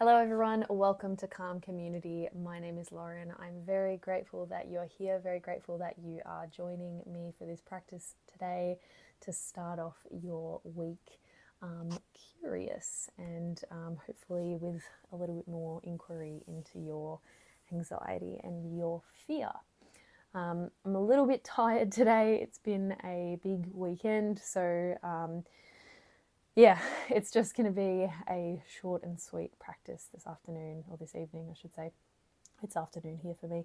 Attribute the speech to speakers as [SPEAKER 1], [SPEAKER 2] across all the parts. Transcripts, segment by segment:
[SPEAKER 1] Hello everyone, welcome to Calm Community. My name is Lauren. I'm very grateful that you're here, very grateful that you are joining me for this practice today to start off your week curious and hopefully with a little bit more inquiry into your anxiety and your fear. I'm a little bit tired today. It's been a big weekend, so yeah, it's just going to be a short and sweet practice this afternoon, or this evening, I should say. It's afternoon here for me.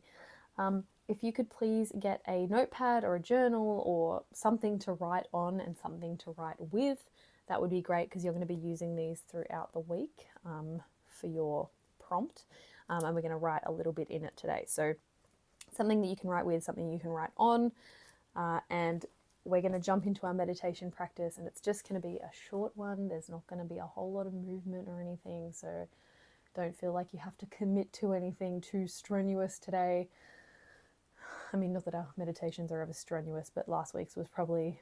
[SPEAKER 1] If you could please get a notepad or a journal or something to write on and something to write with, that would be great because you're going to be using these throughout the week for your prompt. And we're going to write a little bit in it today. So something that you can write with, something you can write on, and we're going to jump into our meditation practice, and it's just going to be a short one. There's not going to be a whole lot of movement or anything, so don't feel like you have to commit to anything too strenuous today. I mean, not that our meditations are ever strenuous, but last week's was probably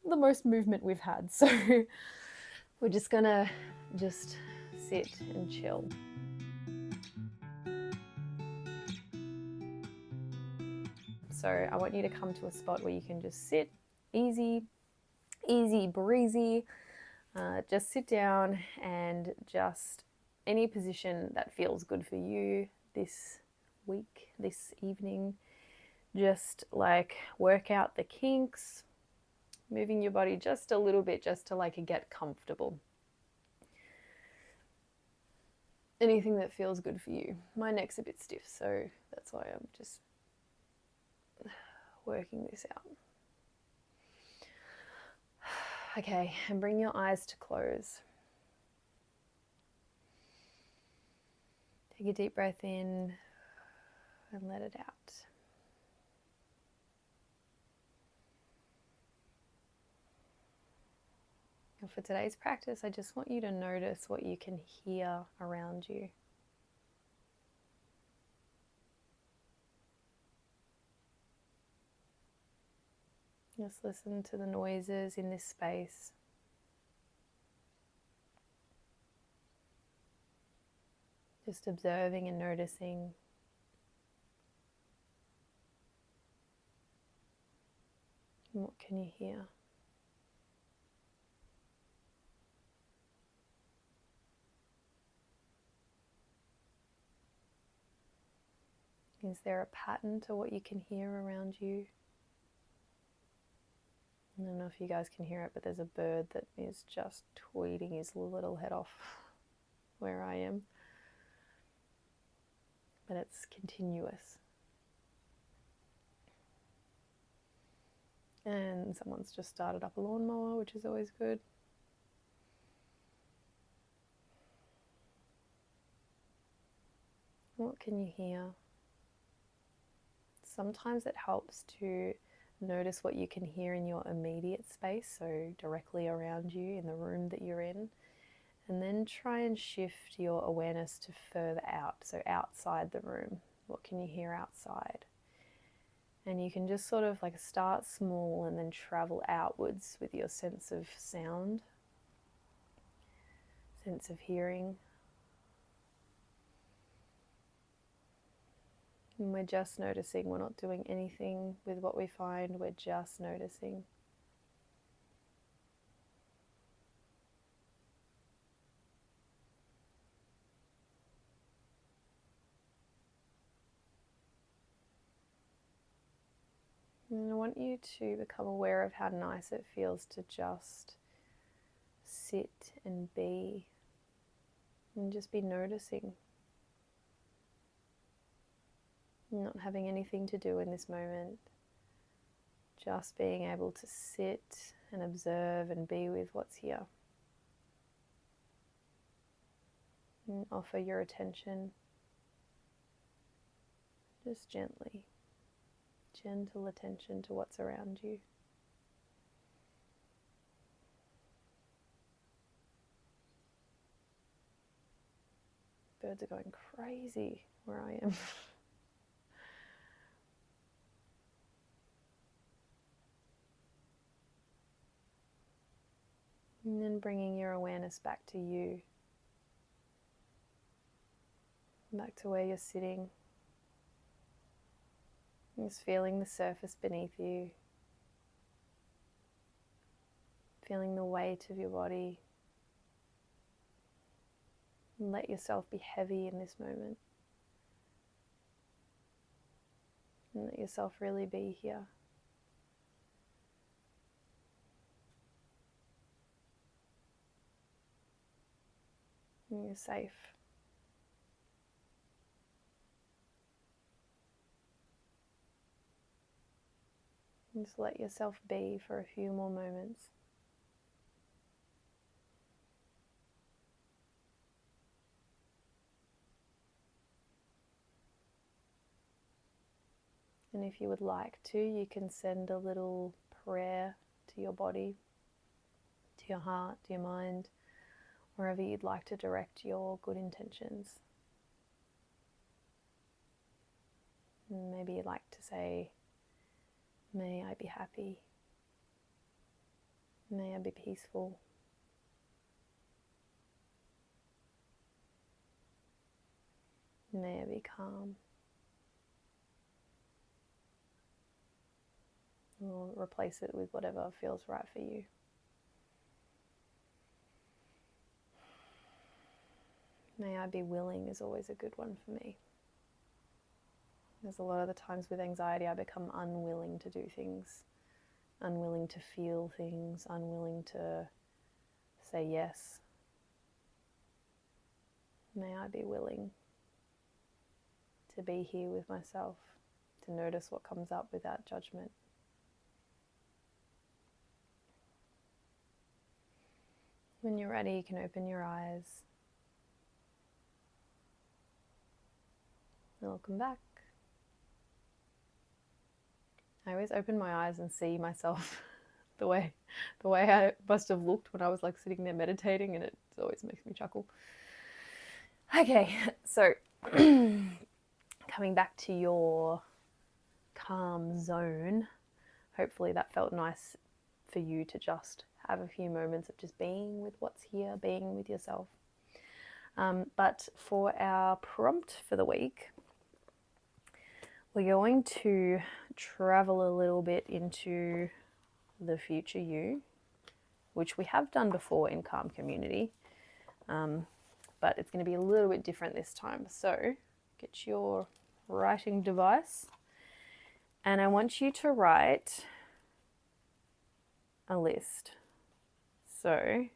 [SPEAKER 1] the most movement we've had, so we're just going to sit and chill. So I want you to come to a spot where you can just sit easy breezy. Just sit down and just any position that feels good for you this week, this evening. Just like work out the kinks, moving your body just a little bit just to like get comfortable. Anything that feels good for you. My neck's a bit stiff, so that's why I'm just working this out. Okay, and bring your eyes to close. Take a deep breath in and let it out. And for today's practice, I just want you to notice what you can hear around you. Just listen to the noises in this space. Just observing and noticing. And what can you hear? Is there a pattern to what you can hear around you? I don't know if you guys can hear it, but there's a bird that is just tweeting his little head off where I am. But it's continuous. And someone's just started up a lawnmower, which is always good. What can you hear? Sometimes it helps to notice what you can hear in your immediate space, so directly around you in the room that you're in, and then try and shift your awareness to further out, so outside the room. What can you hear outside? And you can just sort of like start small and then travel outwards with your sense of sound, sense of hearing. And we're just noticing, we're not doing anything with what we find, we're just noticing. And I want you to become aware of how nice it feels to just sit and be, and just be noticing. Not having anything to do in this moment, just being able to sit and observe and be with what's here. And offer your attention just gently, gentle attention to what's around you. Birds are going crazy where I am. And then bringing your awareness back to you. Back to where you're sitting. Just feeling the surface beneath you. Feeling the weight of your body. And let yourself be heavy in this moment. And let yourself really be here. And you're safe. And just let yourself be for a few more moments. And if you would like to, you can send a little prayer to your body, to your heart, to your mind, wherever you'd like to direct your good intentions. And maybe you'd like to say, may I be happy. May I be peaceful. May I be calm. Or replace it with whatever feels right for you. May I be willing is always a good one for me. There's a lot of the times with anxiety I become unwilling to do things, unwilling to feel things, unwilling to say yes. May I be willing to be here with myself, to notice what comes up without judgment. When you're ready, you can open your eyes. Welcome back. I always open my eyes and see myself the way I must have looked when I was like sitting there meditating, and it always makes me chuckle. Okay, so coming back to your calm zone, hopefully that felt nice for you to just have a few moments of just being with what's here, being with yourself. But for our prompt for the week, we're going to travel a little bit into the future you, which we have done before in Calm Community, but it's going to be a little bit different this time. So get your writing device, and I want you to write a list. So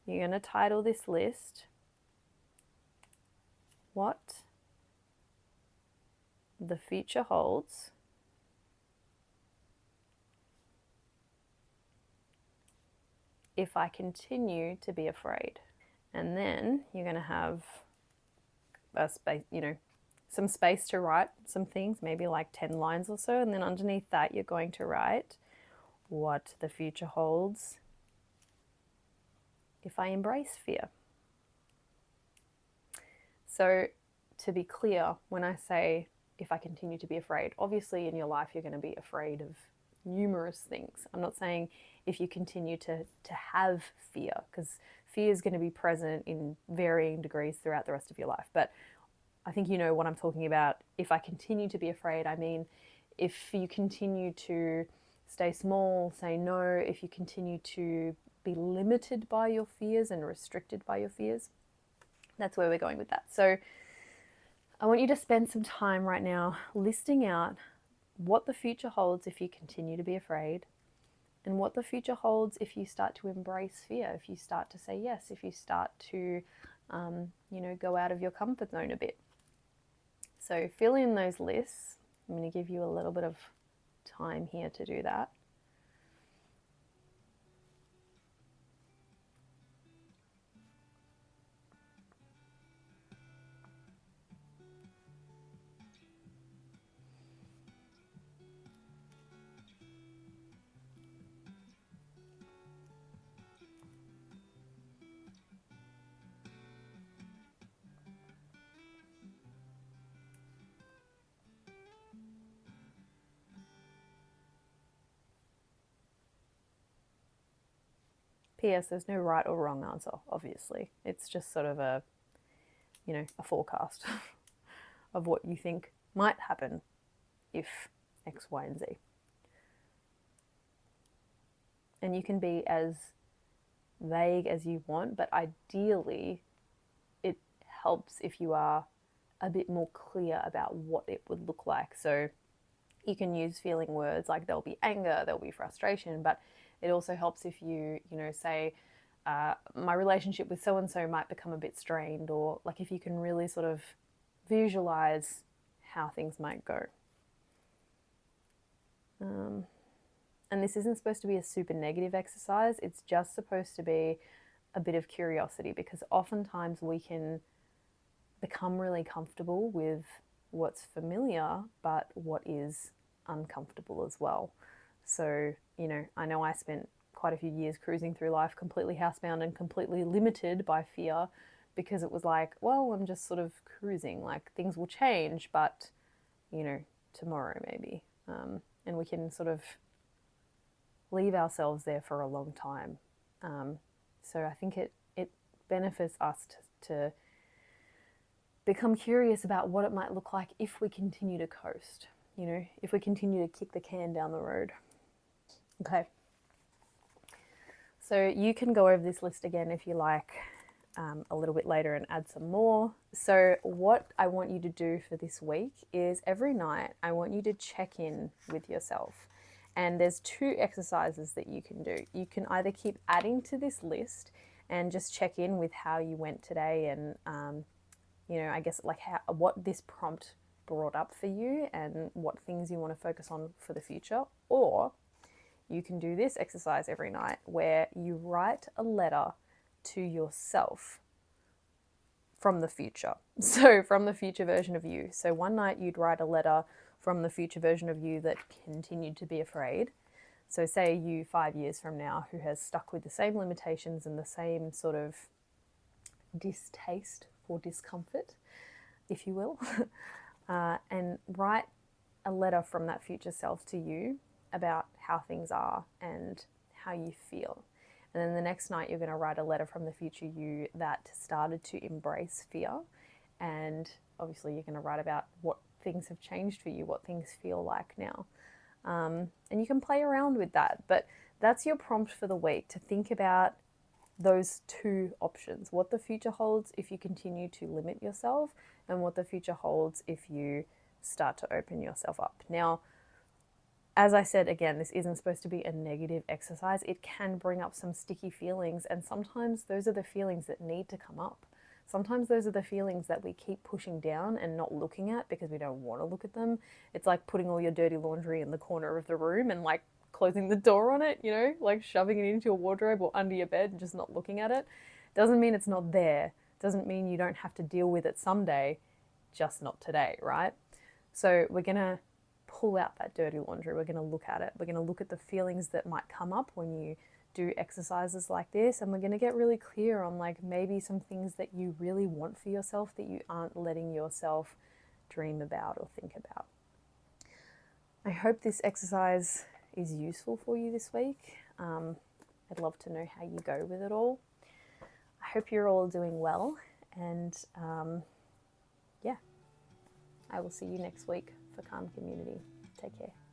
[SPEAKER 1] you're going to title this list, What the Future Holds If I Continue to Be Afraid. And then you're going to have a space, some space to write some things, maybe like 10 lines or so. And then underneath that, you're going to write what the future holds if I embrace fear. So to be clear, when I say if I continue to be afraid, obviously in your life you're going to be afraid of numerous things. I'm not saying if you continue to have fear, because fear is going to be present in varying degrees throughout the rest of your life. But I think you know what I'm talking about. If I continue to be afraid, I mean if you continue to stay small, say no, if you continue to be limited by your fears and restricted by your fears, that's where we're going with that. So I want you to spend some time right now listing out what the future holds if you continue to be afraid, and what the future holds if you start to embrace fear, if you start to say yes, if you start to, go out of your comfort zone a bit. So fill in those lists. I'm going to give you a little bit of time here to do that. P.S. There's no right or wrong answer, obviously. It's just sort of a forecast. of what you think might happen if X, Y, and Z. And you can be as vague as you want, but ideally it helps if you are a bit more clear about what it would look like. So you can use feeling words like there'll be anger, there'll be frustration, but it also helps if you say, my relationship with so-and-so might become a bit strained, or like if you can really sort of visualize how things might go. And this isn't supposed to be a super negative exercise. It's just supposed to be a bit of curiosity, because oftentimes we can become really comfortable with what's familiar, but what is uncomfortable as well. So, I know I spent quite a few years cruising through life completely housebound and completely limited by fear, because it was like, well, I'm just sort of cruising, like things will change, but, tomorrow maybe. And we can sort of leave ourselves there for a long time. So I think it benefits us to become curious about what it might look like if we continue to coast, if we continue to kick the can down the road. Okay. So you can go over this list again if you like a little bit later and add some more. So what I want you to do for this week is every night I want you to check in with yourself. And there's 2 exercises that you can do. You can either keep adding to this list and just check in with how you went today, and I guess like what this prompt brought up for you and what things you want to focus on for the future. Or you can do this exercise every night where you write a letter to yourself from the future. So from the future version of you. So one night you'd write a letter from the future version of you that continued to be afraid. So say you 5 years from now who has stuck with the same limitations and the same sort of distaste for discomfort, if you will, and write a letter from that future self to you about how things are and how you feel. And then the next night you're going to write a letter from the future you that started to embrace fear, and obviously you're going to write about what things have changed for you, what things feel like now. And you can play around with that, but that's your prompt for the week, to think about those 2 options: what the future holds if you continue to limit yourself, and what the future holds if you start to open yourself up. Now, as I said, again, this isn't supposed to be a negative exercise. It can bring up some sticky feelings, and sometimes those are the feelings that need to come up. Sometimes those are the feelings that we keep pushing down and not looking at because we don't want to look at them. It's like putting all your dirty laundry in the corner of the room and like closing the door on it, like shoving it into your wardrobe or under your bed and just not looking at it. Doesn't mean it's not there. Doesn't mean you don't have to deal with it someday, just not today, right? So we're going to pull out that dirty laundry. We're going to look at it. We're going to look at the feelings that might come up when you do exercises like this, and we're going to get really clear on like maybe some things that you really want for yourself that you aren't letting yourself dream about or think about. I hope this exercise is useful for you this week. I'd love to know how you go with it all. I hope you're all doing well, and I will see you next week for Calm Community. Take care.